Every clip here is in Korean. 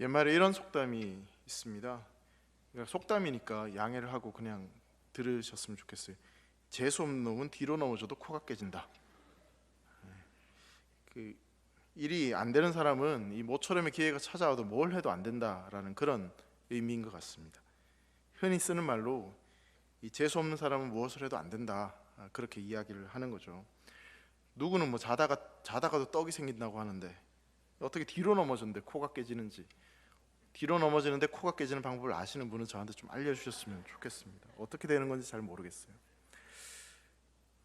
옛말에 이런 속담이 있습니다. 그러니까 속담이니까 양해를 하고 그냥 들으셨으면 좋겠어요. 재수 없는 놈은 뒤로 넘어져도 코가 깨진다. 그 일이 안 되는 사람은 이 모처럼의 기회가 찾아와도 뭘 해도 안 된다라는 그런 의미인 것 같습니다. 흔히 쓰는 말로 이 재수 없는 사람은 무엇을 해도 안 된다, 그렇게 이야기를 하는 거죠. 누구는 뭐 자다가도 떡이 생긴다고 하는데 어떻게 뒤로 넘어졌는데 코가 깨지는지, 뒤로 넘어지는데 코가 깨지는 방법을 아시는 분은 저한테 좀 알려주셨으면 좋겠습니다. 어떻게 되는 건지 잘 모르겠어요.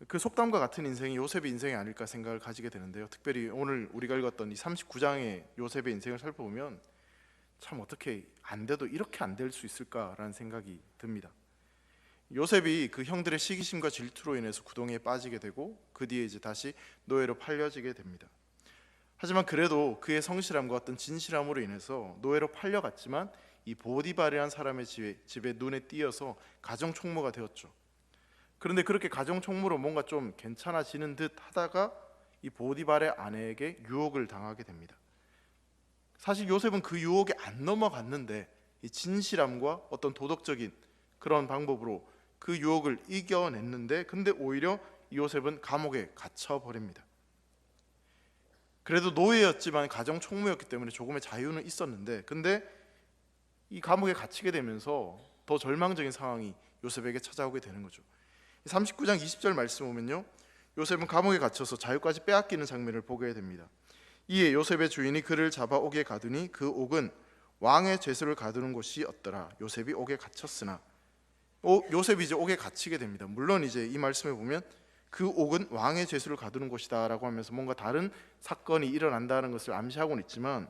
그 속담과 같은 인생이 요셉의 인생이 아닐까 생각을 가지게 되는데요. 특별히 오늘 우리가 읽었던 이 39장의 요셉의 인생을 살펴보면 참 어떻게 안 돼도 이렇게 안 될 수 있을까라는 생각이 듭니다. 요셉이 그 형들의 시기심과 질투로 인해서 구덩이에 빠지게 되고 그 뒤에 이제 다시 노예로 팔려지게 됩니다. 하지만 그래도 그의 성실함과 어떤 진실함으로 인해서 노예로 팔려갔지만 이 보디발이라는 사람의 집에 눈에 띄어서 가정 총무가 되었죠. 그런데 그렇게 가정 총무로 뭔가 좀 괜찮아지는 듯 하다가 이 보디발의 아내에게 유혹을 당하게 됩니다. 사실 요셉은 그 유혹에 안 넘어갔는데 이 진실함과 어떤 도덕적인 그런 방법으로 그 유혹을 이겨냈는데, 근데 오히려 요셉은 감옥에 갇혀 버립니다. 그래도 노예였지만 가정 총무였기 때문에 조금의 자유는 있었는데, 근데 이 감옥에 갇히게 되면서 더 절망적인 상황이 요셉에게 찾아오게 되는 거죠. 39장 20절 말씀 보면요, 요셉은 감옥에 갇혀서 자유까지 빼앗기는 장면을 보게 됩니다. 이에 요셉의 주인이 그를 잡아 옥에 가두니 그 옥은 왕의 죄수를 가두는 곳이었더라. 요셉이 옥에 갇혔으나, 요셉이 이제 옥에 갇히게 됩니다. 물론 이제 이 말씀에 보면 그 옥은 왕의 죄수를 가두는 곳이다라고 하면서 뭔가 다른 사건이 일어난다는 것을 암시하고는 있지만,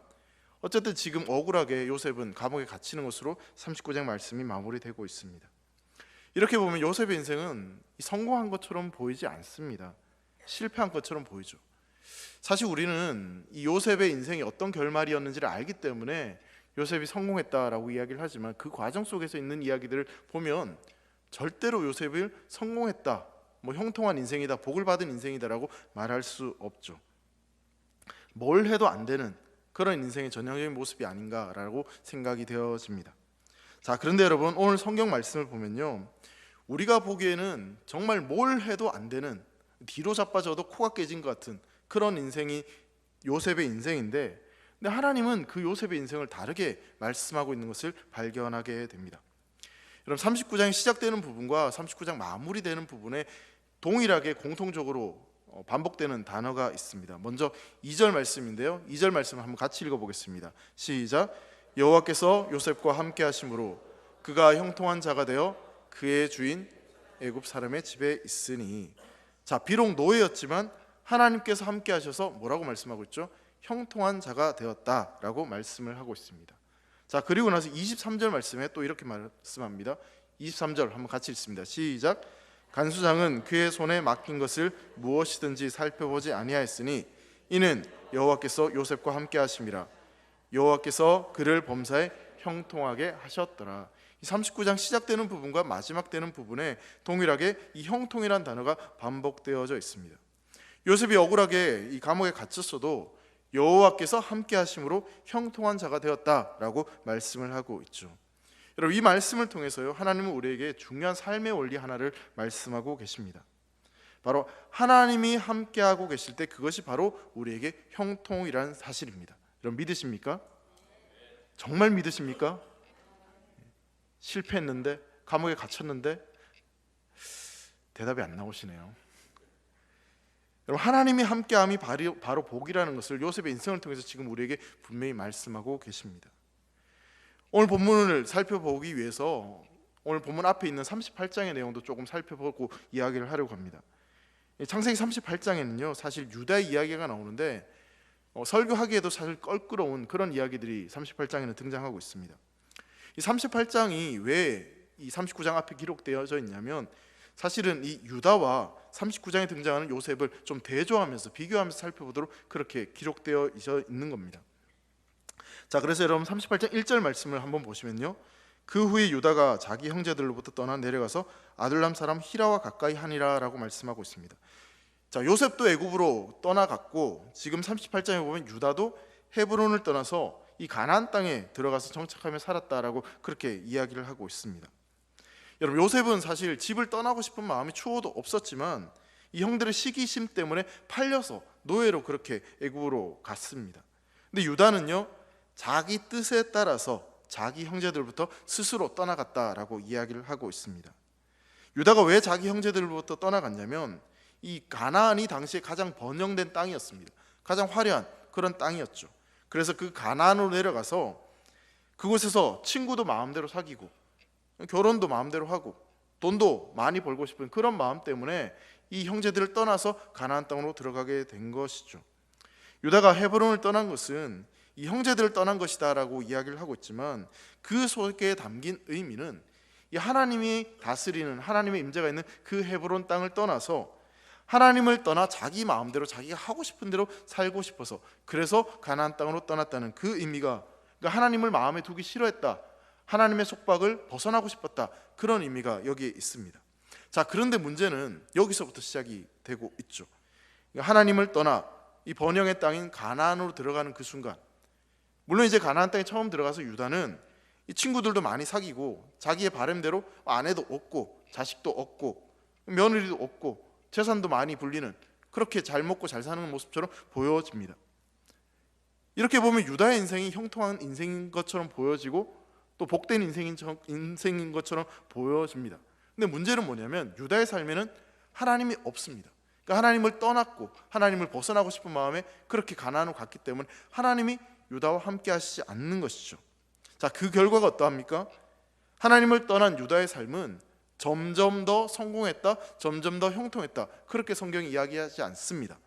어쨌든 지금 억울하게 요셉은 감옥에 갇히는 것으로 39장 말씀이 마무리되고 있습니다. 이렇게 보면 요셉의 인생은 성공한 것처럼 보이지 않습니다. 실패한 것처럼 보이죠. 사실 우리는 이 요셉의 인생이 어떤 결말이었는지를 알기 때문에 요셉이 성공했다라고 이야기를 하지만, 그 과정 속에서 있는 이야기들을 보면 절대로 요셉을 성공했다, 뭐 형통한 인생이다, 복을 받은 인생이다라고 말할 수 없죠. 뭘 해도 안 되는 그런 인생의 전형적인 모습이 아닌가라고 생각이 되어집니다. 자, 그런데 여러분, 오늘 성경 말씀을 보면요, 우리가 보기에는 정말 뭘 해도 안 되는, 뒤로 자빠져도 코가 깨진 것 같은 그런 인생이 요셉의 인생인데, 근데 하나님은 그 요셉의 인생을 다르게 말씀하고 있는 것을 발견하게 됩니다. 여러분, 39장이 시작되는 부분과 39장 마무리되는 부분에 동일하게 공통적으로 반복되는 단어가 있습니다. 먼저 2절 말씀인데요, 2절 말씀을 한번 같이 읽어보겠습니다. 시작. 여호와께서 요셉과 함께 하심으로 그가 형통한 자가 되어 그의 주인 애굽 사람의 집에 있으니. 자, 비록 노예였지만 하나님께서 함께 하셔서 뭐라고 말씀하고 있죠? 형통한 자가 되었다라고 말씀을 하고 있습니다. 자, 그리고 나서 23절 말씀에 또 이렇게 말씀합니다. 23절 한번 같이 읽습니다. 시작. 간수장은 그의 손에 맡긴 것을 무엇이든지 살펴보지 아니하였으니 이는 여호와께서 요셉과 함께 하심이라. 여호와께서 그를 범사에 형통하게 하셨더라. 39장 시작되는 부분과 마지막 되는 부분에 동일하게 이 형통이란 단어가 반복되어져 있습니다. 요셉이 억울하게 이 감옥에 갇혔어도 여호와께서 함께 하심으로 형통한 자가 되었다라고 말씀을 하고 있죠. 여러분, 이 말씀을 통해서요, 하나님은 우리에게 중요한 삶의 원리 하나를 말씀하고 계십니다. 바로 하나님이 함께하고 계실 때 그것이 바로 우리에게 형통이라는 사실입니다. 여러분, 믿으십니까? 정말 믿으십니까? 실패했는데, 감옥에 갇혔는데 대답이 안 나오시네요. 여러분, 하나님이 함께함이 바로 복이라는 것을 요셉의 인생을 통해서 지금 우리에게 분명히 말씀하고 계십니다. 오늘 본문을 살펴보기 위해서 오늘 본문 앞에 있는 38장의 내용도 조금 살펴보고 이야기를 하려고 합니다. 창세기 38장에는요, 사실 유다의 이야기가 나오는데 설교하기에도 사실 껄끄러운 그런 이야기들이 38장에는 등장하고 있습니다. 이 38장이 왜 이 39장 앞에 기록되어져 있냐면, 사실은 이 유다와 39장에 등장하는 요셉을 좀 대조하면서 비교하면서 살펴보도록 그렇게 기록되어 있는 겁니다. 자, 그래서 여러분 38장 1절 말씀을 한번 보시면요, 그 후에 유다가 자기 형제들로부터 떠나 내려가서 아둘람 사람 히라와 가까이 하니라 라고 말씀하고 있습니다. 자, 요셉도 애굽으로 떠나갔고 지금 38장에 보면 유다도 헤브론을 떠나서 이 가나안 땅에 들어가서 정착하며 살았다라고 그렇게 이야기를 하고 있습니다. 여러분, 요셉은 사실 집을 떠나고 싶은 마음이 추호도 없었지만 이 형들의 시기심 때문에 팔려서 노예로 그렇게 애굽으로 갔습니다. 근데 유다는요, 자기 뜻에 따라서 자기 형제들부터 스스로 떠나갔다라고 이야기를 하고 있습니다. 유다가 왜 자기 형제들부터 떠나갔냐면 이 가나안이 당시에 가장 번영된 땅이었습니다. 가장 화려한 그런 땅이었죠. 그래서 그 가나안으로 내려가서 그곳에서 친구도 마음대로 사귀고 결혼도 마음대로 하고 돈도 많이 벌고 싶은 그런 마음 때문에 이 형제들을 떠나서 가나안 땅으로 들어가게 된 것이죠. 유다가 헤브론을 떠난 것은 이 형제들을 떠난 것이다라고 이야기를 하고 있지만 그 속에 담긴 의미는 이 하나님이 다스리는 하나님의 임재가 있는 그 헤브론 땅을 떠나서 하나님을 떠나 자기 마음대로 자기가 하고 싶은 대로 살고 싶어서 그래서 가나안 땅으로 떠났다는 그 의미가, 그러니까 하나님을 마음에 두기 싫어했다, 하나님의 속박을 벗어나고 싶었다, 그런 의미가 여기에 있습니다. 자, 그런데 문제는 여기서부터 시작이 되고 있죠. 그러니까 하나님을 떠나 이 번영의 땅인 가나안으로 들어가는 그 순간, 물론 이제 가나안 땅에 처음 들어가서 유다는 이 친구들도 많이 사귀고 자기의 바람대로 아내도 얻고 자식도 얻고 며느리도 얻고 재산도 많이 불리는, 그렇게 잘 먹고 잘 사는 모습처럼 보여집니다. 이렇게 보면 유다의 인생이 형통한 인생인 것처럼 보여지고 또 복된 인생인 것처럼 보여집니다. 근데 문제는 뭐냐면 유다의 삶에는 하나님이 없습니다. 그러니까 하나님을 떠났고 하나님을 벗어나고 싶은 마음에 그렇게 가나안으로 갔기 때문에 하나님이 유다와 함께 하시지 않는 것이죠. 자, 그 결과가 어떠합니까? 하나님을 떠난 유다의 삶은 점점 더 성공했다, 점점 더 형통했다, 그렇게 성경이 이야기하지 않습니다.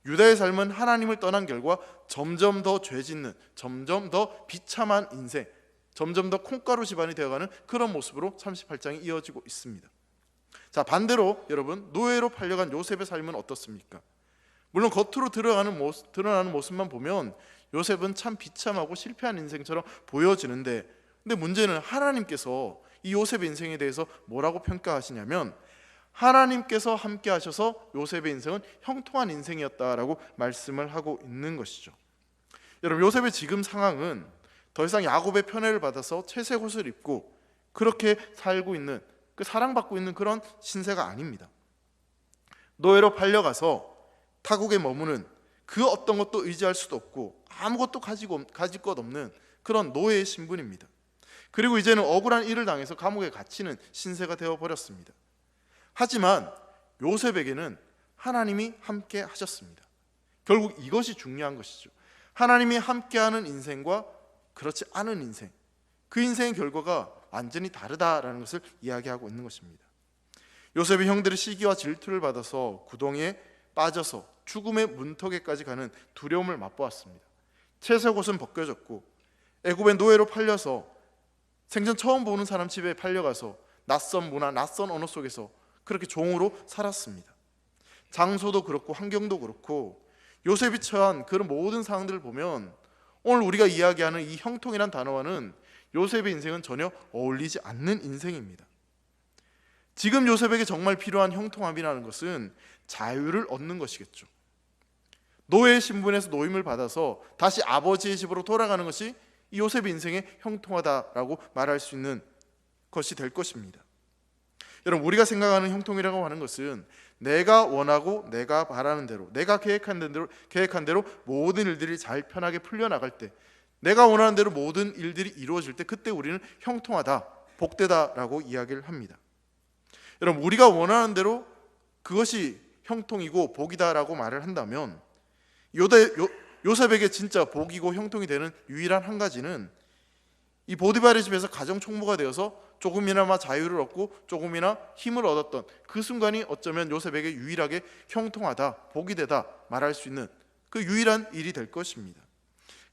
유다의 삶은 하나님을 떠난 결과 점점 더 죄짓는, 점점 더 비참한 인생, 점점 더 콩가루 집안이 되어가는 그런 모습으로 38장이 이어지고 있습니다. 자, 반대로 여러분, 노예로 팔려간 요셉의 삶은 어떻습니까? 물론 겉으로 드러나는 모습만 보면 요셉은 참 비참하고 실패한 인생처럼 보여지는데, 근데 문제는 하나님께서 이 요셉의 인생에 대해서 뭐라고 평가하시냐면 하나님께서 함께 하셔서 요셉의 인생은 형통한 인생이었다라고 말씀을 하고 있는 것이죠. 여러분, 요셉의 지금 상황은 더 이상 야곱의 편애를 받아서 채색 옷을 입고 그렇게 살고 있는, 그 사랑받고 있는 그런 신세가 아닙니다. 노예로 팔려가서 타국에 머무는 그 어떤 것도 의지할 수도 없고 아무것도 가질 것 없는 그런 노예의 신분입니다. 그리고 이제는 억울한 일을 당해서 감옥에 갇히는 신세가 되어버렸습니다. 하지만 요셉에게는 하나님이 함께 하셨습니다. 결국 이것이 중요한 것이죠. 하나님이 함께하는 인생과 그렇지 않은 인생, 그 인생의 결과가 완전히 다르다라는 것을 이야기하고 있는 것입니다. 요셉의 형들의 시기와 질투를 받아서 구덩이에 빠져서 죽음의 문턱에까지 가는 두려움을 맛보았습니다. 채색 옷은 벗겨졌고 애굽의 노예로 팔려서 생전 처음 보는 사람 집에 팔려가서 낯선 문화, 낯선 언어 속에서 그렇게 종으로 살았습니다. 장소도 그렇고 환경도 그렇고 요셉이 처한 그런 모든 상황들을 보면 오늘 우리가 이야기하는 이 형통이란 단어와는 요셉의 인생은 전혀 어울리지 않는 인생입니다. 지금 요셉에게 정말 필요한 형통함이라는 것은 자유를 얻는 것이겠죠. 노예의 신분에서 노임을 받아서 다시 아버지의 집으로 돌아가는 것이 이 요셉의 인생에 형통하다라고 말할 수 있는 것이 될 것입니다. 여러분, 우리가 생각하는 형통이라고 하는 것은 내가 원하고 내가 바라는 대로, 내가 계획한 대로 모든 일들이 잘 편하게 풀려나갈 때, 내가 원하는 대로 모든 일들이 이루어질 때, 그때 우리는 형통하다, 복되다라고 이야기를 합니다. 여러분, 우리가 원하는 대로 그것이 형통이고 복이다라고 말을 한다면 요셉에게 진짜 복이고 형통이 되는 유일한 한 가지는 이 보디발의 집에서 가정 총무가 되어서 조금이나마 자유를 얻고 조금이나 힘을 얻었던 그 순간이 어쩌면 요셉에게 유일하게 형통하다, 복이 되다 말할 수 있는 그 유일한 일이 될 것입니다.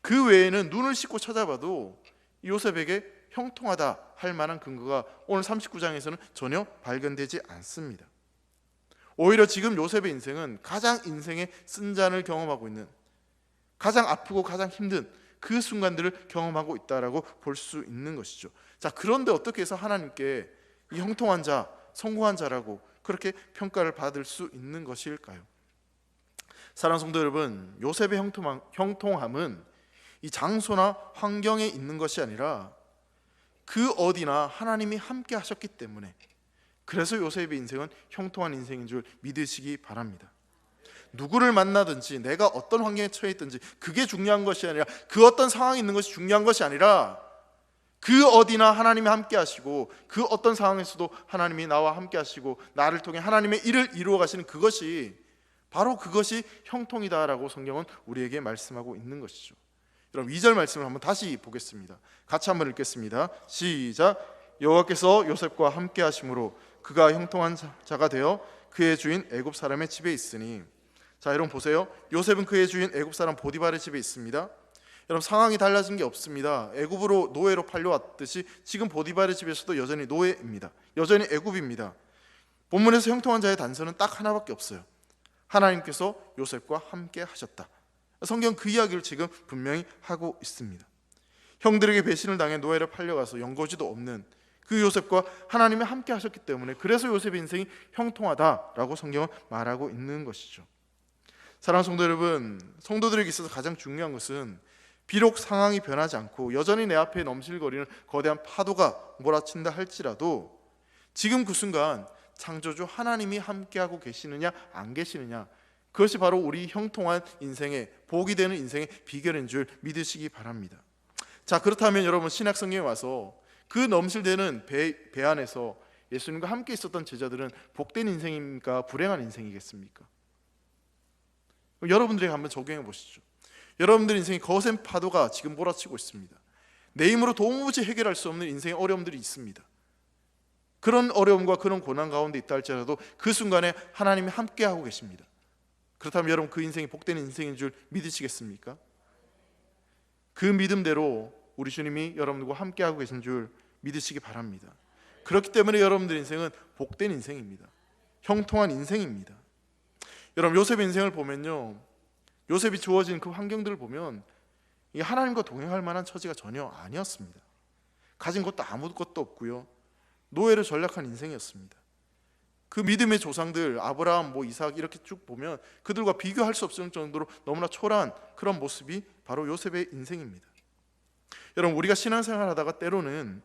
그 외에는 눈을 씻고 찾아봐도 요셉에게 형통하다 할 만한 근거가 오늘 39장에서는 전혀 발견되지 않습니다. 오히려 지금 요셉의 인생은 가장 인생의 쓴잔을 경험하고 있는, 가장 아프고 가장 힘든 그 순간들을 경험하고 있다라고 볼 수 있는 것이죠. 자, 그런데 어떻게 해서 하나님께 이 형통한 자, 성공한 자라고 그렇게 평가를 받을 수 있는 것일까요? 사랑하는 성도 여러분, 요셉의 형통함은 이 장소나 환경에 있는 것이 아니라 그 어디나 하나님이 함께 하셨기 때문에, 그래서 요셉의 인생은 형통한 인생인 줄 믿으시기 바랍니다. 누구를 만나든지 내가 어떤 환경에 처해 있든지 그게 중요한 것이 아니라, 그 어떤 상황에 있는 것이 중요한 것이 아니라, 그 어디나 하나님이 함께 하시고 그 어떤 상황에서도 하나님이 나와 함께 하시고 나를 통해 하나님의 일을 이루어 가시는 그것이, 바로 그것이 형통이다라고 성경은 우리에게 말씀하고 있는 것이죠. 여러분 2절 말씀을 한번 다시 보겠습니다. 같이 한번 읽겠습니다. 시작. 여호와께서 요셉과 함께 하심으로 그가 형통한 자가 되어 그의 주인 애굽 사람의 집에 있으니. 자, 여러분 보세요. 요셉은 그의 주인 애굽 사람 보디발의 집에 있습니다. 여러분 상황이 달라진 게 없습니다. 애굽으로 노예로 팔려왔듯이 지금 보디발의 집에서도 여전히 노예입니다. 여전히 애굽입니다. 본문에서 형통한 자의 단서는 딱 하나밖에 없어요. 하나님께서 요셉과 함께 하셨다. 성경 그 이야기를 지금 분명히 하고 있습니다. 형들에게 배신을 당해 노예로 팔려가서 연고지도 없는 그 요셉과 하나님이 함께 하셨기 때문에, 그래서 요셉의 인생이 형통하다라고 성경은 말하고 있는 것이죠. 사랑하는 성도 여러분, 성도들에게 있어서 가장 중요한 것은 비록 상황이 변하지 않고 여전히 내 앞에 넘실거리는 거대한 파도가 몰아친다 할지라도 지금 그 순간 창조주 하나님이 함께하고 계시느냐 안 계시느냐, 그것이 바로 우리 형통한 인생의, 복이 되는 인생의 비결인 줄 믿으시기 바랍니다. 자, 그렇다면 여러분 신약 성경에 와서 그 넘실대는 배 안에서 예수님과 함께 있었던 제자들은 복된 인생입니까? 불행한 인생이겠습니까? 여러분들에게 한번 적용해 보시죠. 여러분들 인생에 거센 파도가 지금 몰아치고 있습니다. 내 힘으로 도무지 해결할 수 없는 인생의 어려움들이 있습니다. 그런 어려움과 그런 고난 가운데 있다 할지라도 그 순간에 하나님이 함께하고 계십니다. 그렇다면 여러분 그 인생이 복된 인생인 줄 믿으시겠습니까? 그 믿음대로 우리 주님이 여러분들과 함께하고 계신 줄 믿으시기 바랍니다. 그렇기 때문에 여러분들 인생은 복된 인생입니다. 형통한 인생입니다. 여러분 요셉의 인생을 보면요, 요셉이 주어진 그 환경들을 보면 하나님과 동행할 만한 처지가 전혀 아니었습니다. 가진 것도 아무것도 없고요, 노예로 전락한 인생이었습니다. 그 믿음의 조상들 아브라함, 이삭 이렇게 쭉 보면 그들과 비교할 수 없을 정도로 너무나 초라한 그런 모습이 바로 요셉의 인생입니다. 여러분 우리가 신앙생활 하다가 때로는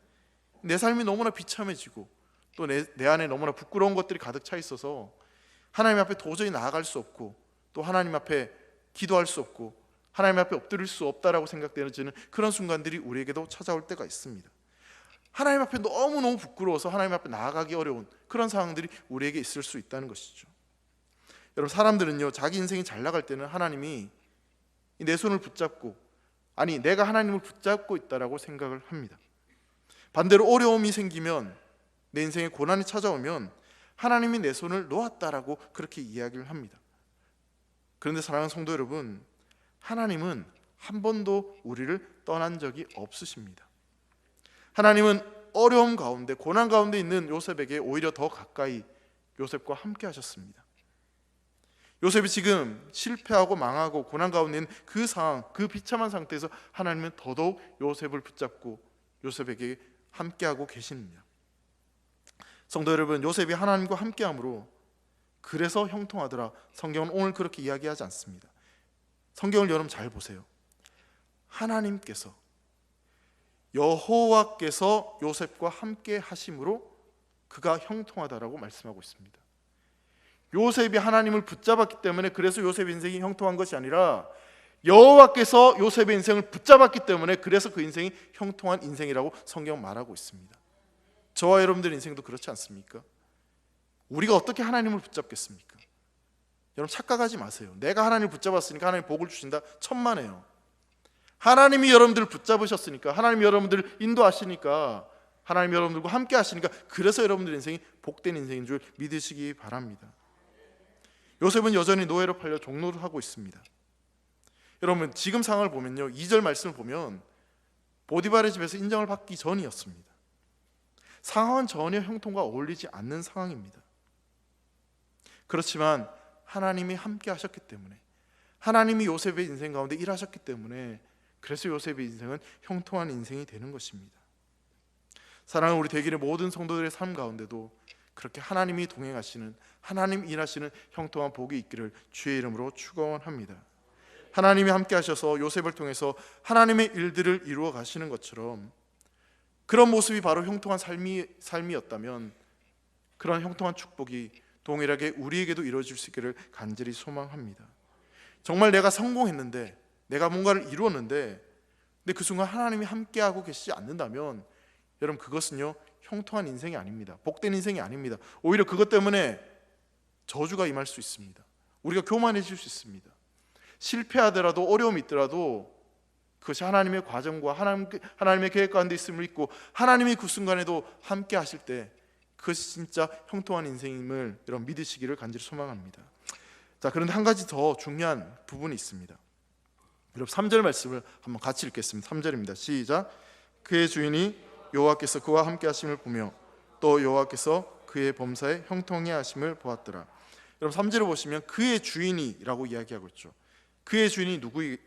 내 삶이 너무나 비참해지고 또 내 안에 너무나 부끄러운 것들이 가득 차 있어서 하나님 앞에 도저히 나아갈 수 없고 또 하나님 앞에 기도할 수 없고 하나님 앞에 엎드릴 수 없다라고 생각되는 그런 순간들이 우리에게도 찾아올 때가 있습니다. 하나님 앞에 너무너무 부끄러워서 하나님 앞에 나아가기 어려운 그런 상황들이 우리에게 있을 수 있다는 것이죠. 여러분 사람들은요, 자기 인생이 잘 나갈 때는 하나님이 내 손을 붙잡고, 아니 내가 하나님을 붙잡고 있다라고 생각을 합니다. 반대로 어려움이 생기면, 내 인생에 고난이 찾아오면 하나님이 내 손을 놓았다라고 그렇게 이야기를 합니다. 그런데 사랑하는 성도 여러분, 하나님은 한 번도 우리를 떠난 적이 없으십니다. 하나님은 어려움 가운데, 고난 가운데 있는 요셉에게 오히려 더 가까이 요셉과 함께 하셨습니다. 요셉이 지금 실패하고 망하고 고난 가운데 있는 그 상황, 그 비참한 상태에서 하나님은 더더욱 요셉을 붙잡고 요셉에게 함께하고 계십니다. 성도 여러분, 요셉이 하나님과 함께함으로 그래서 형통하더라, 성경은 오늘 그렇게 이야기하지 않습니다. 성경을 여러분 잘 보세요. 하나님께서, 여호와께서 요셉과 함께 하심으로 그가 형통하다라고 말씀하고 있습니다. 요셉이 하나님을 붙잡았기 때문에 그래서 요셉의 인생이 형통한 것이 아니라 여호와께서 요셉의 인생을 붙잡았기 때문에 그래서 그 인생이 형통한 인생이라고 성경은 말하고 있습니다. 저와 여러분들 인생도 그렇지 않습니까? 우리가 어떻게 하나님을 붙잡겠습니까? 여러분 착각하지 마세요. 내가 하나님을 붙잡았으니까 하나님 복을 주신다, 천만에요. 하나님이 여러분들을 붙잡으셨으니까, 하나님이 여러분들을 인도하시니까, 하나님이 여러분들과 함께 하시니까 그래서 여러분들 인생이 복된 인생인 줄 믿으시기 바랍니다. 요셉은 여전히 노예로 팔려 종노를 하고 있습니다. 여러분 지금 상황을 보면요, 2절 말씀을 보면 보디발의 집에서 인정을 받기 전이었습니다. 상황은 전혀 형통과 어울리지 않는 상황입니다. 그렇지만 하나님이 함께 하셨기 때문에, 하나님이 요셉의 인생 가운데 일하셨기 때문에 그래서 요셉의 인생은 형통한 인생이 되는 것입니다. 사랑하는 우리 대길의 모든 성도들의 삶 가운데도 그렇게 하나님이 동행하시는, 하나님 일하시는 형통한 복이 있기를 주의 이름으로 축원합니다. 하나님이 함께 하셔서 요셉을 통해서 하나님의 일들을 이루어 가시는 것처럼 그런 모습이 바로 형통한 삶이었다면 그런 형통한 축복이 동일하게 우리에게도 이루어질 수 있기를 간절히 소망합니다. 정말 내가 성공했는데, 내가 뭔가를 이루었는데, 근데 그 순간 하나님이 함께하고 계시지 않는다면 여러분, 그것은요 형통한 인생이 아닙니다. 복된 인생이 아닙니다. 오히려 그것 때문에 저주가 임할 수 있습니다. 우리가 교만해질 수 있습니다. 실패하더라도, 어려움이 있더라도 그것이 하나님의 과정과 하나님의 계획 가운데 있음을 믿고 하나님이 그 순간에도 함께 하실 때 그것이 진짜 형통한 인생임을 여러분 믿으시기를 간절히 소망합니다. 자, 그런데 한 가지 더 중요한 부분이 있습니다. 여러분 3절 말씀을 한번 같이 읽겠습니다. 3절입니다. 시작. 그의 주인이 여호와께서 그와 함께 하심을 보며 또 여호와께서 그의 범사에 형통해 하심을 보았더라. 여러분 3절을 보시면 그의 주인이라고 이야기하고 있죠. 그의 주인이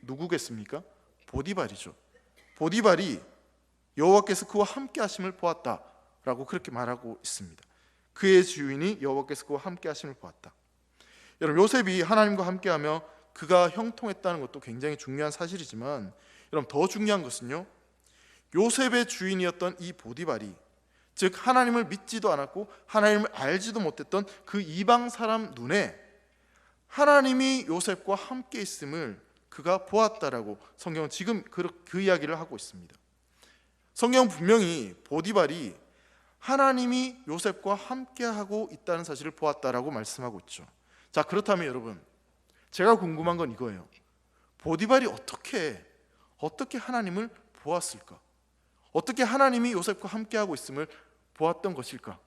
누구겠습니까? 보디발이죠. 보디발이 여호와께서 그와 함께 하심을 보았다라고 그렇게 말하고 있습니다. 그의 주인이 여호와께서 그와 함께 하심을 보았다. 여러분 요셉이 하나님과 함께하며 그가 형통했다는 것도 굉장히 중요한 사실이지만 여러분 더 중요한 것은요, 요셉의 주인이었던 이 보디발이, 즉 하나님을 믿지도 않았고 하나님을 알지도 못했던 그 이방 사람 눈에 하나님이 요셉과 함께 있음을 그가 보았다라고 성경은 지금 그 이야기를 하고 있습니다. 성경은 분명히 보디발이 하나님이 요셉과 함께하고 있다는 사실을 보았다라고 말씀하고 있죠. 자, 그렇다면 여러분, 제가 궁금한 건 이거예요. 보디발이 어떻게 하나님을 보았을까? 어떻게 하나님이 요셉과 함께하고 있음을 보았던 것일까?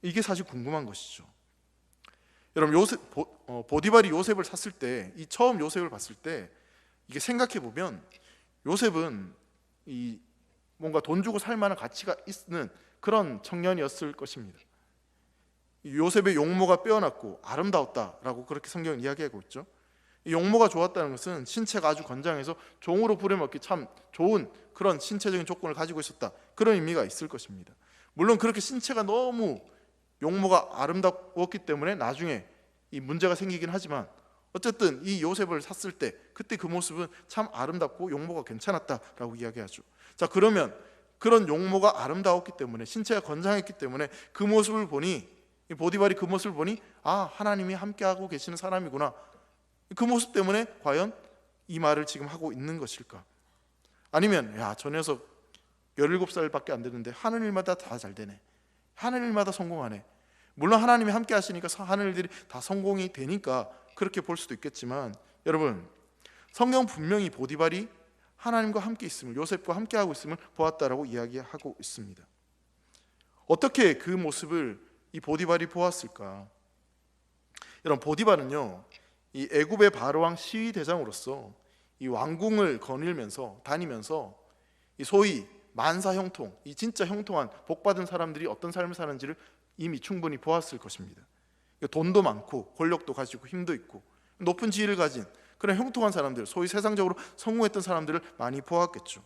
이게 사실 궁금한 것이죠. 여러분 보디발이 요셉을 샀을 때, 이 처음 요셉을 봤을 때 이게 생각해 보면 요셉은 이 뭔가 돈 주고 살 만한 가치가 있는 그런 청년이었을 것입니다. 요셉의 용모가 빼어났고 아름다웠다라고 그렇게 성경은 이야기하고 있죠. 이 용모가 좋았다는 것은 신체가 아주 건장해서 종으로 부려먹기 참 좋은 그런 신체적인 조건을 가지고 있었다, 그런 의미가 있을 것입니다. 물론 그렇게 신체가 너무 용모가 아름다웠기 때문에 나중에 이 문제가 생기긴 하지만 어쨌든 이 요셉을 샀을 때 그때 그 모습은 참 아름답고 용모가 괜찮았다라고 이야기하죠. 자, 그러면 그런 용모가 아름다웠기 때문에, 신체가 건장했기 때문에 그 모습을 보니, 이 보디발이 그 모습을 보니 아, 하나님이 함께하고 계시는 사람이구나, 그 모습 때문에 과연 이 말을 지금 하고 있는 것일까? 아니면 야, 저 녀석 17살밖에 안 되는데 하는 일마다 다 잘 되네, 하는 일마다 성공하네. 물론 하나님이 함께 하시니까 하는 일들이 다 성공이 되니까 그렇게 볼 수도 있겠지만 여러분, 성경 분명히 보디발이 하나님과 함께 있음을, 요셉과 함께 하고 있음을 보았다라고 이야기하고 있습니다. 어떻게 그 모습을 이 보디발이 보았을까? 여러분 보디발은요, 이 애굽의 바로왕 시위 대장으로서 이 왕궁을 거닐면서 다니면서 이 소위 만사 형통, 이 진짜 형통한 복받은 사람들이 어떤 삶을 사는지를 이미 충분히 보았을 것입니다. 돈도 많고 권력도 가지고 힘도 있고 높은 지위를 가진 그런 형통한 사람들, 소위 세상적으로 성공했던 사람들을 많이 보았겠죠.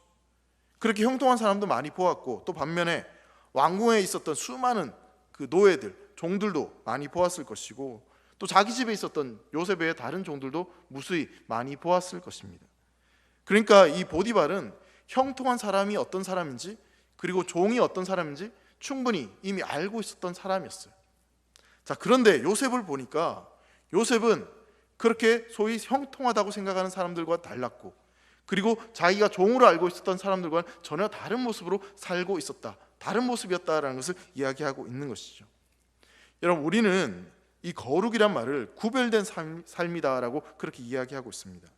그렇게 형통한 사람도 많이 보았고, 또 반면에 왕궁에 있었던 수많은 그 노예들, 종들도 많이 보았을 것이고, 또 자기 집에 있었던 요셉의 다른 종들도 무수히 많이 보았을 것입니다. 그러니까 이 보디발은 형통한 사람이 어떤 사람인지, 그리고 종이 어떤 사람인지 충분히 이미 알고 있었던 사람이었어요. 자, 그런데 요셉을 보니까 요셉은 그렇게 소위 형통하다고 생각하는 사람들과 달랐고, 그리고 자기가 종으로 알고 있었던 사람들과는 전혀 다른 모습으로 살고 있었다, 다른 모습이었다라는 것을 이야기하고 있는 것이죠. 여러분, 우리는 이 거룩이란 말을 구별된 삶이다라고 그렇게 이야기하고 있습니다.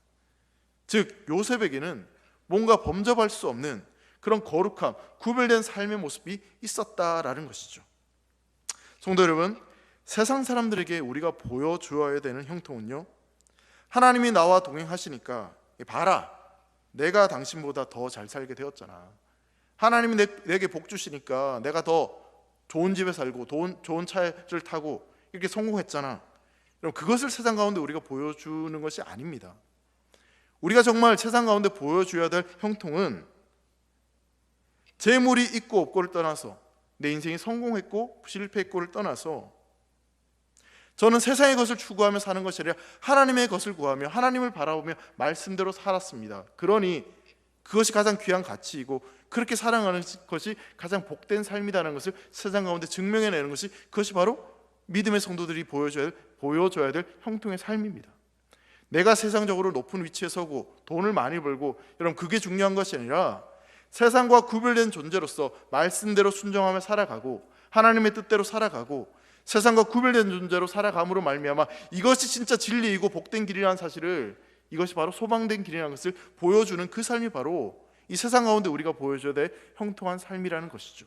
즉 요셉에게는 뭔가 범접할 수 없는 그런 거룩함, 구별된 삶의 모습이 있었다라는 것이죠. 성도 여러분, 세상 사람들에게 우리가 보여주어야 되는 형통은요, 하나님이 나와 동행하시니까 봐라, 내가 당신보다 더 잘 살게 되었잖아, 하나님이 내게 복 주시니까 내가 더 좋은 집에 살고 좋은 차를 타고 이렇게 성공했잖아. 그럼 그것을 세상 가운데 우리가 보여주는 것이 아닙니다. 우리가 정말 세상 가운데 보여줘야 될 형통은 재물이 있고 없고를 떠나서, 내 인생이 성공했고 실패했고를 떠나서 저는 세상의 것을 추구하며 사는 것이 아니라 하나님의 것을 구하며 하나님을 바라보며 말씀대로 살았습니다. 그러니 그것이 가장 귀한 가치이고 그렇게 살아가는 것이 가장 복된 삶이라는 것을 세상 가운데 증명해내는 것이, 그것이 바로 믿음의 성도들이 보여줘야 될 형통의 삶입니다. 내가 세상적으로 높은 위치에 서고 돈을 많이 벌고, 여러분 그게 중요한 것이 아니라 세상과 구별된 존재로서 말씀대로 순종하며 살아가고 하나님의 뜻대로 살아가고 세상과 구별된 존재로 살아감으로 말미암아 이것이 진짜 진리이고 복된 길이라는 사실을, 이것이 바로 소망된 길이라는 것을 보여주는 그 삶이 바로 이 세상 가운데 우리가 보여줘야 될 형통한 삶이라는 것이죠.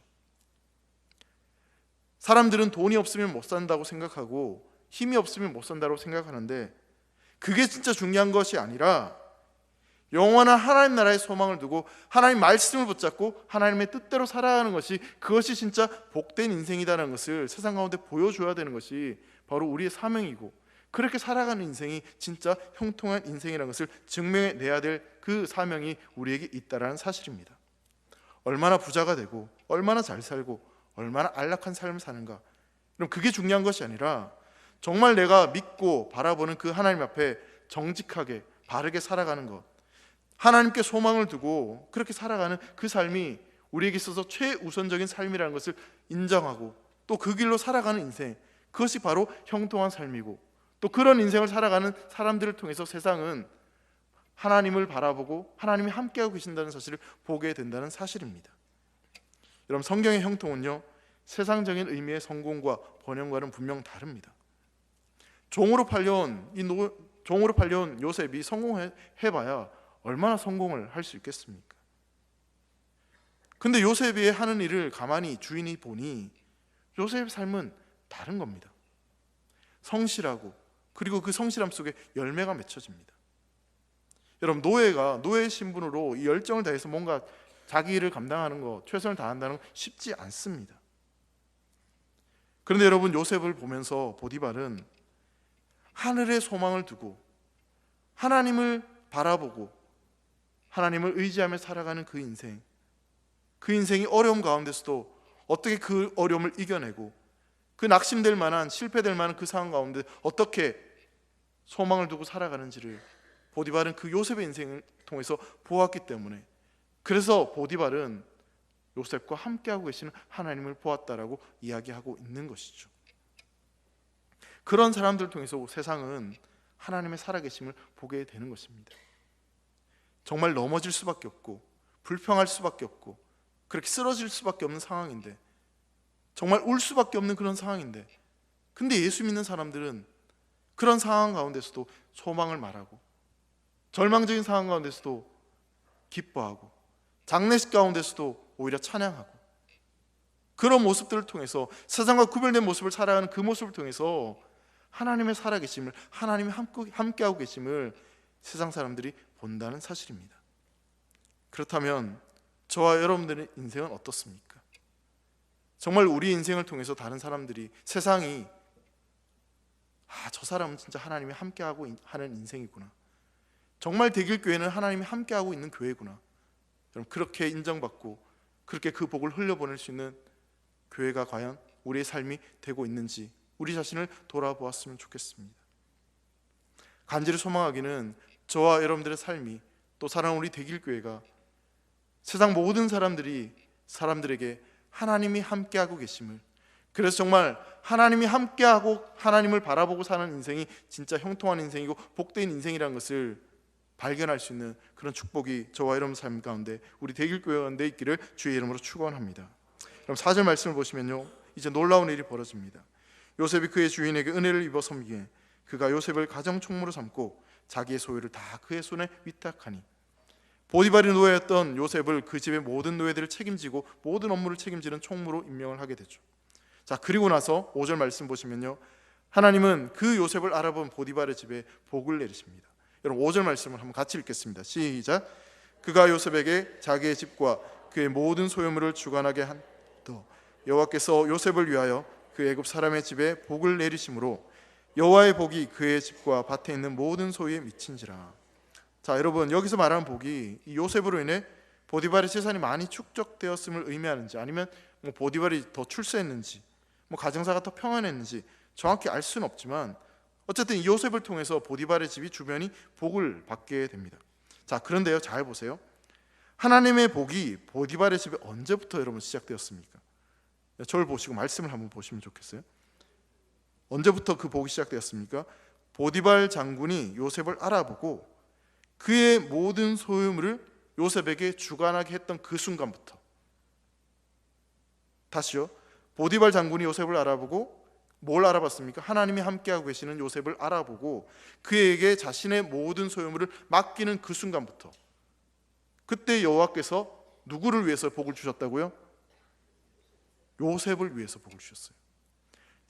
사람들은 돈이 없으면 못 산다고 생각하고 힘이 없으면 못 산다고 생각하는데, 그게 진짜 중요한 것이 아니라 영원한 하나님 나라의 소망을 두고 하나님 말씀을 붙잡고 하나님의 뜻대로 살아가는 것이, 그것이 진짜 복된 인생이라는 것을 세상 가운데 보여줘야 되는 것이 바로 우리의 사명이고, 그렇게 살아가는 인생이 진짜 형통한 인생이라는 것을 증명해내야 될 그 사명이 우리에게 있다는 사실입니다. 얼마나 부자가 되고 얼마나 잘 살고 얼마나 안락한 삶을 사는가, 그럼 그게 중요한 것이 아니라 정말 내가 믿고 바라보는 그 하나님 앞에 정직하게 바르게 살아가는 것, 하나님께 소망을 두고 그렇게 살아가는 그 삶이 우리에게 있어서 최우선적인 삶이라는 것을 인정하고 또 그 길로 살아가는 인생, 그것이 바로 형통한 삶이고, 또 그런 인생을 살아가는 사람들을 통해서 세상은 하나님을 바라보고 하나님이 함께하고 계신다는 사실을 보게 된다는 사실입니다. 여러분, 성경의 형통은요, 세상적인 의미의 성공과 번영과는 분명 다릅니다. 종으로 팔려온 요셉이 성공해봐야 얼마나 성공을 할 수 있겠습니까? 근데 요셉이 하는 일을 가만히 주인이 보니 요셉의 삶은 다른 겁니다. 성실하고, 그리고 그 성실함 속에 열매가 맺혀집니다. 여러분, 노예의 신분으로 이 열정을 다해서 뭔가 자기 일을 감당하는 것, 최선을 다한다는 건 쉽지 않습니다. 그런데 여러분, 요셉을 보면서 보디발은 하늘의 소망을 두고 하나님을 바라보고 하나님을 의지하며 살아가는 그 인생이 어려움 가운데서도 어떻게 그 어려움을 이겨내고 그 낙심될 만한, 실패될 만한 그 상황 가운데 어떻게 소망을 두고 살아가는지를 보디발은 그 요셉의 인생을 통해서 보았기 때문에, 그래서 보디발은 요셉과 함께하고 계시는 하나님을 보았다라고 이야기하고 있는 것이죠. 그런 사람들을 통해서 세상은 하나님의 살아계심을 보게 되는 것입니다. 정말 넘어질 수밖에 없고 불평할 수밖에 없고 그렇게 쓰러질 수밖에 없는 상황인데, 정말 울 수밖에 없는 그런 상황인데, 근데 예수 믿는 사람들은 그런 상황 가운데서도 소망을 말하고 절망적인 상황 가운데서도 기뻐하고 장례식 가운데서도 오히려 찬양하고, 그런 모습들을 통해서 세상과 구별된 모습을 살아가는 그 모습을 통해서 하나님의 살아계심을, 하나님이 함께하고 계심을 세상 사람들이 본다는 사실입니다. 그렇다면 저와 여러분들의 인생은 어떻습니까? 정말 우리 인생을 통해서 다른 사람들이, 세상이 저 사람은 진짜 하나님이 함께하고 하는 인생이구나, 정말 대길교회는 하나님이 함께하고 있는 교회구나, 여러분 그렇게 인정받고 그렇게 그 복을 흘려보낼 수 있는 교회가 과연 우리의 삶이 되고 있는지 우리 자신을 돌아보았으면 좋겠습니다. 간절히 소망하기는 저와 여러분들의 삶이, 또 사랑하는 우리 대길교회가 세상 모든 사람들에게 하나님이 함께하고 계심을, 그래서 정말 하나님이 함께하고 하나님을 바라보고 사는 인생이 진짜 형통한 인생이고 복된 인생이라는 것을 발견할 수 있는 그런 축복이 저와 여러분 삶 가운데 우리 대길교회 가운데 있기를 주의 이름으로 축원합니다. 그럼 4절 말씀을 보시면요, 이제 놀라운 일이 벌어집니다. 요셉이 그의 주인에게 은혜를 입어 섬기에 그가 요셉을 가정 총무로 삼고 자기의 소유를 다 그의 손에 위탁하니, 보디발이 노예였던 요셉을 그 집의 모든 노예들을 책임지고 모든 업무를 책임지는 총무로 임명을 하게 되죠. 자, 그리고 나서 5절 말씀 보시면요, 하나님은 그 요셉을 알아본 보디발의 집에 복을 내리십니다. 여러분 5절 말씀을 한번 같이 읽겠습니다. 시작. 그가 요셉에게 자기의 집과 그의 모든 소유물을 주관하게 한 또 여호와께서 요셉을 위하여 그 애굽 사람의 집에 복을 내리심으로 여호와의 복이 그의 집과 밭에 있는 모든 소유에 미친지라. 자, 여러분 여기서 말하는 복이 이 요셉으로 인해 보디발의 재산이 많이 축적되었음을 의미하는지, 아니면 보디발이 더 출세했는지, 가정사가 더 평안했는지 정확히 알 수는 없지만 어쨌든 이 요셉을 통해서 보디발의 집이 주변이 복을 받게 됩니다. 자, 그런데요, 잘 보세요. 하나님의 복이 보디발의 집에 언제부터 여러분 시작되었습니까? 저를 보시고 말씀을 한번 보시면 좋겠어요. 언제부터 그 복이 시작되었습니까? 보디발 장군이 요셉을 알아보고 그의 모든 소유물을 요셉에게 주관하게 했던 그 순간부터. 다시요. 보디발 장군이 요셉을 알아보고 뭘 알아봤습니까? 하나님이 함께하고 계시는 요셉을 알아보고 그에게 자신의 모든 소유물을 맡기는 그 순간부터, 그때 여호와께서 누구를 위해서 복을 주셨다고요? 요셉을 위해서 복을 주셨어요.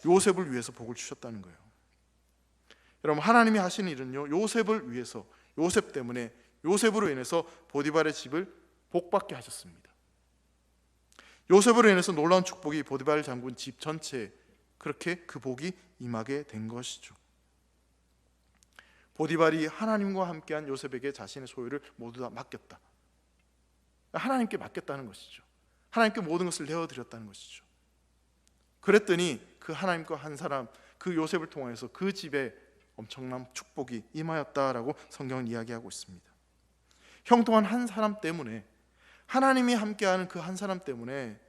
요셉을 위해서 복을 주셨다는 거예요. 여러분, 하나님이 하시는 일은요, 요셉을 위해서, 요셉 때문에, 요셉으로 인해서 보디발의 집을 복받게 하셨습니다. 요셉으로 인해서 놀라운 축복이 보디발 장군 집 전체에 그렇게 그 복이 임하게 된 것이죠. 보디발이 하나님과 함께한 요셉에게 자신의 소유를 모두 다 맡겼다. 하나님께 맡겼다는 것이죠. 하나님께 모든 것을 내어드렸다는 것이죠. 그랬더니 그 하나님과 한 사람, 그 요셉을 통해서 그 집에 엄청난 축복이 임하였다라고 성경은 이야기하고 있습니다. 형통한 한 사람 때문에, 하나님이 함께하는 그 한 사람 때문에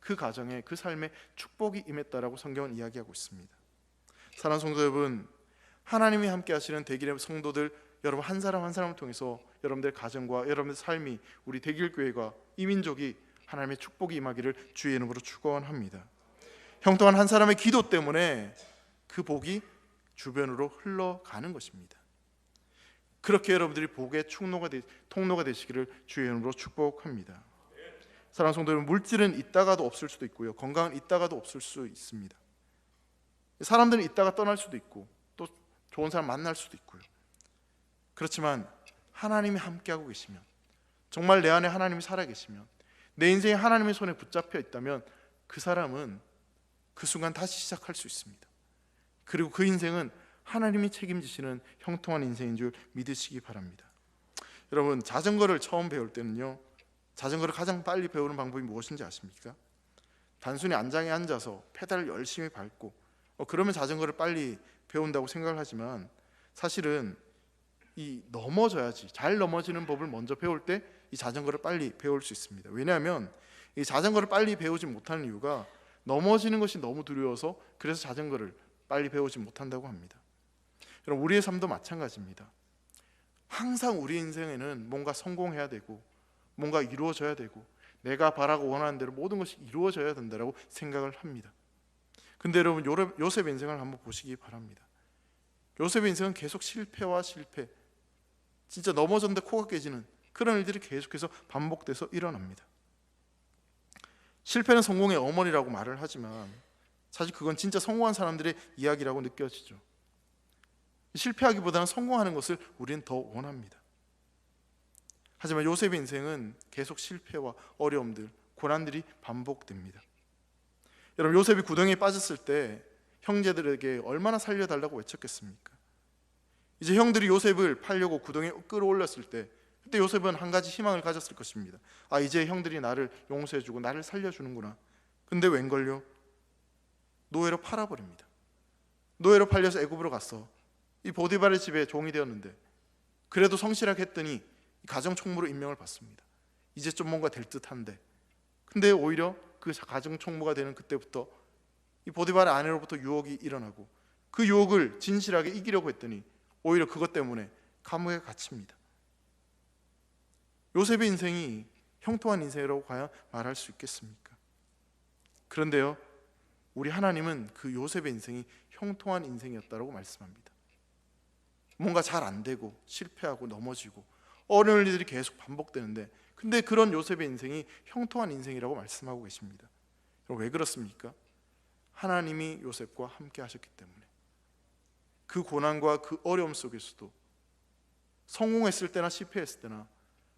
그 가정에, 그 삶에 축복이 임했다라고 성경은 이야기하고 있습니다. 사랑하는 성도 여러분, 하나님이 함께하시는 대길의 성도들 여러분 한 사람 한 사람을 통해서 여러분들 가정과 여러분들 삶이, 우리 대길교회가, 이 민족이 하나님의 축복이 임하기를 주의 이름으로 축원합니다. 형통한 한 사람의 기도 때문에 그 복이 주변으로 흘러가는 것입니다. 그렇게 여러분들이 복의 통로가 되시기를 주의 이름으로 축복합니다. 사랑하는 성도 여러분, 물질은 있다가도 없을 수도 있고요, 건강은 있다가도 없을 수 있습니다. 사람들은 있다가 떠날 수도 있고 또 좋은 사람 만날 수도 있고요. 그렇지만 하나님이 함께하고 계시면, 정말 내 안에 하나님이 살아계시면, 내 인생이 하나님의 손에 붙잡혀 있다면 그 사람은 그 순간 다시 시작할 수 있습니다. 그리고 그 인생은 하나님이 책임지시는 형통한 인생인 줄 믿으시기 바랍니다. 여러분, 자전거를 처음 배울 때는요, 자전거를 가장 빨리 배우는 방법이 무엇인지 아십니까? 단순히 안장에 앉아서 페달을 열심히 밟고 그러면 자전거를 빨리 배운다고 생각을 하지만, 사실은 이 넘어져야지, 잘 넘어지는 법을 먼저 배울 때 이 자전거를 빨리 배울 수 있습니다. 왜냐하면 이 자전거를 빨리 배우지 못하는 이유가 넘어지는 것이 너무 두려워서, 그래서 자전거를 빨리 배우지 못한다고 합니다. 여러분, 우리의 삶도 마찬가지입니다. 항상 우리 인생에는 뭔가 성공해야 되고 뭔가 이루어져야 되고 내가 바라고 원하는 대로 모든 것이 이루어져야 된다고 생각을 합니다. 근데 여러분, 요셉의 인생을 한번 보시기 바랍니다. 요셉의 인생은 계속 실패와 실패, 진짜 넘어졌는데 코가 깨지는 그런 일들이 계속해서 반복돼서 일어납니다. 실패는 성공의 어머니라고 말을 하지만 사실 그건 진짜 성공한 사람들의 이야기라고 느껴지죠. 실패하기보다는 성공하는 것을 우리는 더 원합니다. 하지만 요셉의 인생은 계속 실패와 어려움들, 고난들이 반복됩니다. 여러분, 요셉이 구덩이에 빠졌을 때 형제들에게 얼마나 살려달라고 외쳤겠습니까? 이제 형들이 요셉을 팔려고 구덩이에 끌어올렸을 때, 그때 요셉은 한 가지 희망을 가졌을 것입니다. 아, 이제 형들이 나를 용서해주고 나를 살려주는구나. 근데 웬걸요? 노예로 팔아버립니다. 노예로 팔려서 애굽으로 갔어. 이 보디발의 집에 종이 되었는데, 그래도 성실하게 했더니 가정 총무로 임명을 받습니다. 이제 좀 뭔가 될 듯한데, 근데 오히려 그 가정 총무가 되는 그때부터 이 보디발의 아내로부터 유혹이 일어나고, 그 유혹을 진실하게 이기려고 했더니 오히려 그것 때문에 감옥에 갇힙니다. 요셉의 인생이 형통한 인생이라고 과연 말할 수 있겠습니까? 그런데요, 우리 하나님은 그 요셉의 인생이 형통한 인생이었다고 말씀합니다. 뭔가 잘 안 되고 실패하고 넘어지고 어려운 일들이 계속 반복되는데, 근데 그런 요셉의 인생이 형통한 인생이라고 말씀하고 계십니다. 왜 그렇습니까? 하나님이 요셉과 함께 하셨기 때문에, 그 고난과 그 어려움 속에서도 성공했을 때나 실패했을 때나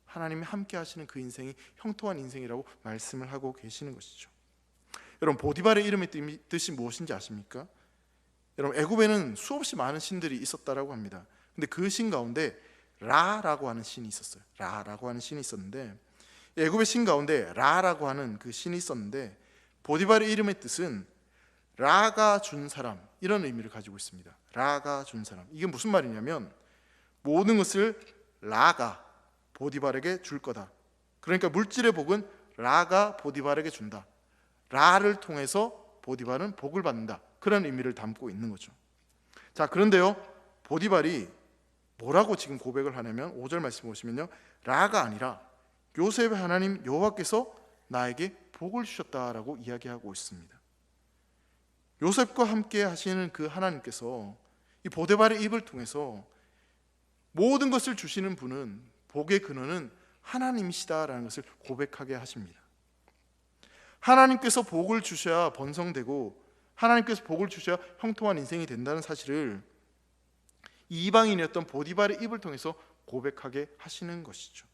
하나님이 함께 하시는 그 인생이 형통한 인생이라고 말씀을 하고 계시는 것이죠. 여러분, 보디발의 이름의 뜻이 무엇인지 아십니까? 여러분, 애굽에는 수없이 많은 신들이 있었다라고 합니다. 근데 그 신 가운데 라라고 하는 신이 있었어요. 라라고 하는 신이 있었는데, 애굽의 신 가운데 라라고 하는 그 신이 있었는데, 보디발의 이름의 뜻은 라가 준 사람, 이런 의미를 가지고 있습니다. 라가 준 사람. 이게 무슨 말이냐면 모든 것을 라가 보디발에게 줄 거다. 그러니까 물질의 복은 라가 보디발에게 준다. 라를 통해서 보디발은 복을 받는다. 그런 의미를 담고 있는 거죠. 자, 그런데요, 보디발이 뭐라고 지금 고백을 하냐면 5절 말씀 보시면요, 라가 아니라 요셉의 하나님 여호와께서 나에게 복을 주셨다라고 이야기하고 있습니다. 요셉과 함께 하시는 그 하나님께서 이 보디발의 입을 통해서 모든 것을 주시는 분은, 복의 근원은 하나님이시다라는 것을 고백하게 하십니다. 하나님께서 복을 주셔야 번성되고 하나님께서 복을 주셔야 형통한 인생이 된다는 사실을 이 이방인이었던 보디발의 입을 통해서 고백하게 하시는 것이죠.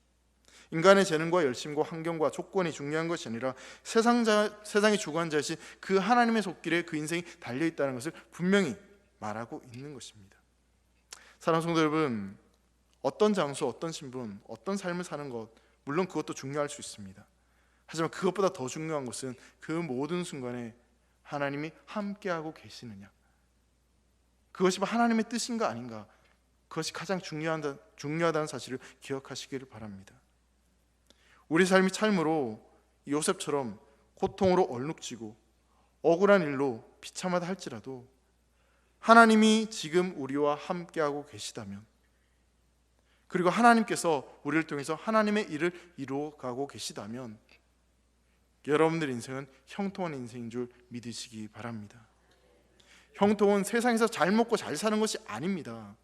인간의 재능과 열심과 환경과 조건이 중요한 것이 아니라 세상의 주관자이신 그 하나님의 손길에 그 인생이 달려있다는 것을 분명히 말하고 있는 것입니다. 사랑하는 성도 여러분, 어떤 장소, 어떤 신분, 어떤 삶을 사는 것, 물론 그것도 중요할 수 있습니다. 하지만 그것보다 더 중요한 것은 그 모든 순간에 하나님이 함께하고 계시느냐, 그것이 하나님의 뜻인가 아닌가, 그것이 가장 중요하다는 사실을 기억하시기를 바랍니다. 우리 삶이 참으로 요셉처럼 고통으로 얼룩지고 억울한 일로 비참하다 할지라도 하나님이 지금 우리와 함께하고 계시다면, 그리고 하나님께서 우리를 통해서 하나님의 일을 이루어가고 계시다면 여러분들 인생은 형통한 인생인 줄 믿으시기 바랍니다. 형통은 세상에서 잘 먹고 잘 사는 것이 아닙니다.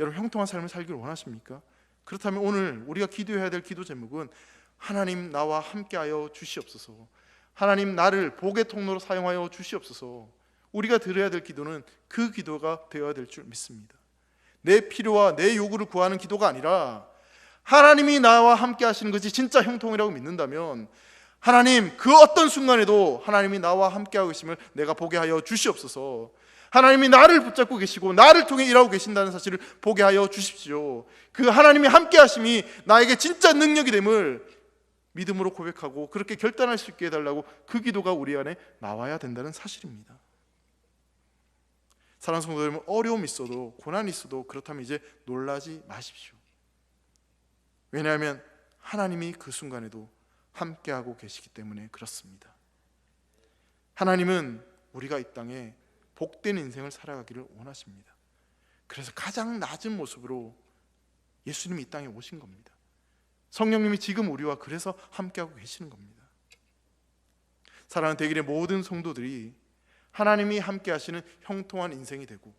여러분, 형통한 삶을 살기를 원하십니까? 그렇다면 오늘 우리가 기도해야 될 기도 제목은 하나님 나와 함께하여 주시옵소서, 하나님 나를 복의 통로로 사용하여 주시옵소서. 우리가 드려야 될 기도는 그 기도가 되어야 될 줄 믿습니다. 내 필요와 내 요구를 구하는 기도가 아니라 하나님이 나와 함께 하시는 것이 진짜 형통이라고 믿는다면 하나님, 그 어떤 순간에도 하나님이 나와 함께 하고 계심을 내가 보게 하여 주시옵소서. 하나님이 나를 붙잡고 계시고 나를 통해 일하고 계신다는 사실을 보게 하여 주십시오. 그 하나님이 함께 하심이 나에게 진짜 능력이 됨을 믿음으로 고백하고 그렇게 결단할 수 있게 해달라고 그 기도가 우리 안에 나와야 된다는 사실입니다. 사랑하는 성도 여러분, 어려움이 있어도 고난이 있어도 그렇다면 이제 놀라지 마십시오. 왜냐하면 하나님이 그 순간에도 함께하고 계시기 때문에 그렇습니다. 하나님은 우리가 이 땅에 복된 인생을 살아가기를 원하십니다. 그래서 가장 낮은 모습으로 예수님이 이 땅에 오신 겁니다. 성령님이 지금 우리와 그래서 함께하고 계시는 겁니다. 사랑하는 대길의 모든 성도들이 하나님이 함께 하시는 형통한 인생이 되고,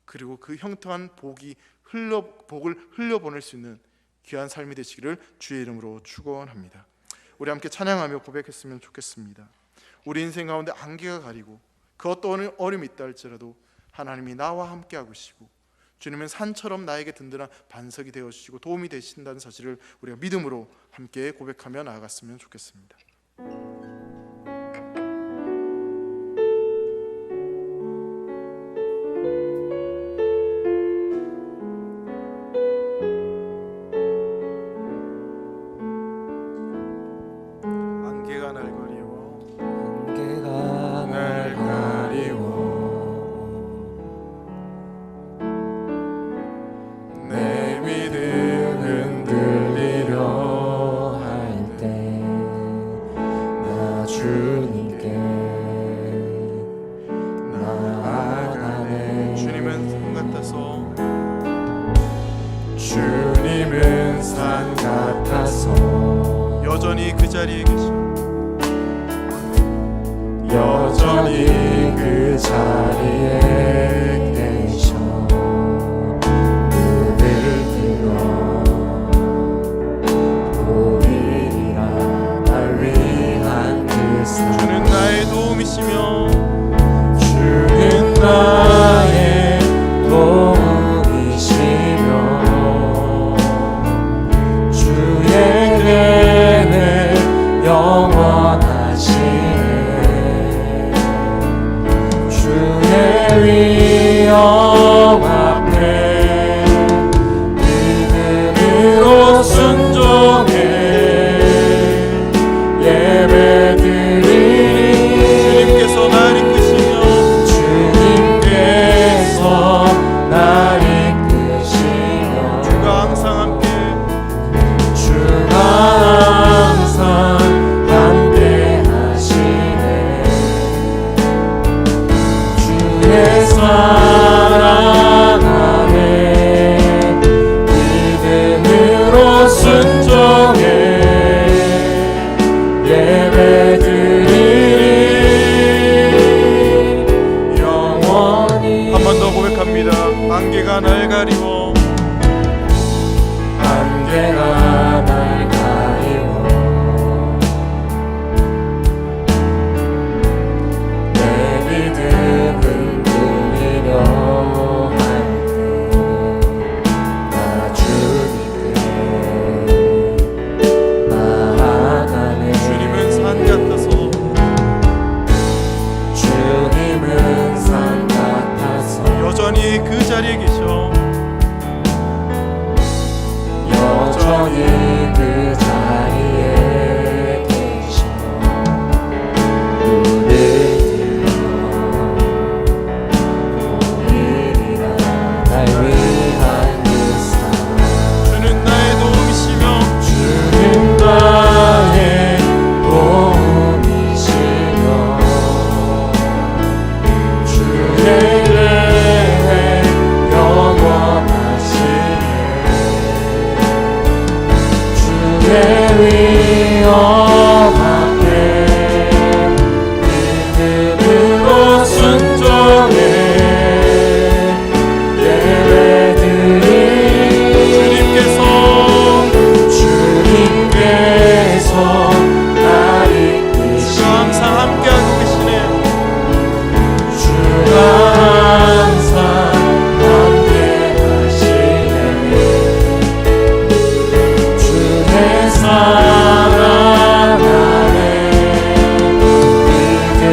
그리고 그 형통한 복을 흘려보낼 수 있는 귀한 삶이 되시기를 주의 이름으로 축원합니다. 우리 함께 찬양하며 고백했으면 좋겠습니다. 우리 인생 가운데 안개가 가리고 그 어떤 어려움이 있다 할지라도 하나님이 나와 함께하고 계시고 주님은 산처럼 나에게 든든한 반석이 되어주시고 도움이 되신다는 사실을 우리가 믿음으로 함께 고백하며 나아갔으면 좋겠습니다. 주님은 산 같아서 여전히 그 자리에 계셔, 여전히 그 자리에 계셔. 눈을 들어 보이리라 날 위한 그 사랑. 주는 나의 도움이시며 주는 나의 도움이시며 주의 은혜는 영원하시네. 주의 위엄 안개가 날 가리워 안개가 날 가리워 내 믿음은 흔들리려 할 때 나 주님께 나아가네 주님은 산 같아서 주님은 산 같아서 여전히 그 자리에 계셔 여전히 그 자리에 계시고 눈을 들어 보이리라 날 위한 그 사랑 주는 나의 도움이시며 주는 나의 도움이시며 주의 계획 영원하시네 주의 위엄 앞에 믿음으로 순종해 예배드리 주님께서 날 이끄시네 항상 함께하고 계시네 주가 항상 함께 하시네 주의 사랑 안에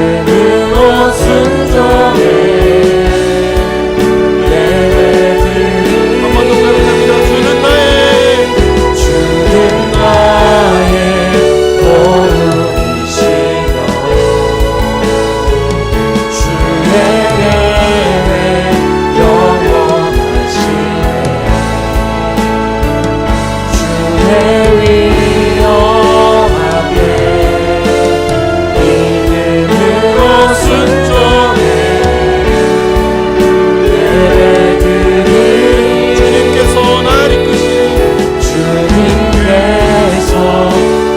믿음으로 순종해 예배드리 한 번 더 고백합니다. 주는 나의 주는 나의 도움이시며 주의 계획 영원하시네 주의 위엄 앞에 믿음으로 순종해 예배드리 주님께서 날 이끄시네 주님께서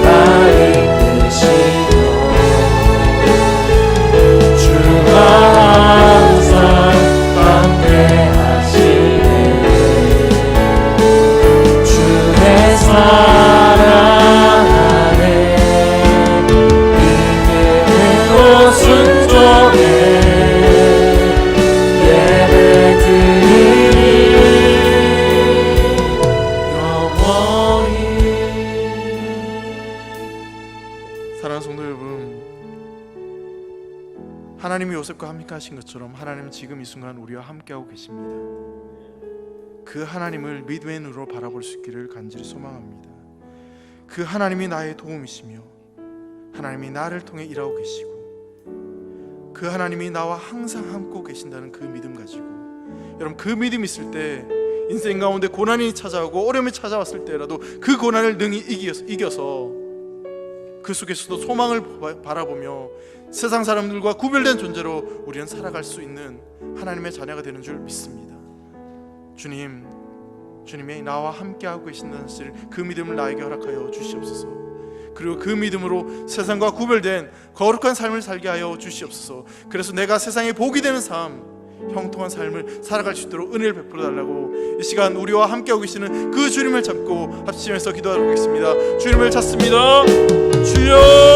날 이끄시며 주가 항상 함께 하시네 주의 사랑 안에 믿음으로 순종해 예배드리 영원히 사랑하는 성도 여러분, 하나님이 요셉과 함께 하신 것처럼 하나님은 지금 이 순간 우리와 함께하고 계십니다. 그 하나님을 믿음의 눈으로 바라볼 수 있기를 간절히 소망합니다. 그 하나님이 나의 도움이시며 하나님이 나를 통해 일하고 계시고 그 하나님이 나와 항상 함께 계신다는 그 믿음 가지고, 여러분 그 믿음 있을 때 인생 가운데 고난이 찾아오고 어려움이 찾아왔을 때라도 그 고난을 능히 이겨서 그 속에서도 소망을 바라보며 세상 사람들과 구별된 존재로 우리는 살아갈 수 있는 하나님의 자녀가 되는 줄 믿습니다. 주님이 나와 함께하고 계신다는 사실, 그 믿음을 나에게 허락하여 주시옵소서. 그리고 그 믿음으로 세상과 구별된 거룩한 삶을 살게 하여 주시옵소서. 그래서 내가 세상에 복이 되는 삶, 형통한 삶을 살아갈 수 있도록 은혜를 베풀어 달라고 이 시간 우리와 함께하고 계시는 그 주님을 잡고 합심해서 기도하겠습니다. 주님을 찾습니다. 주여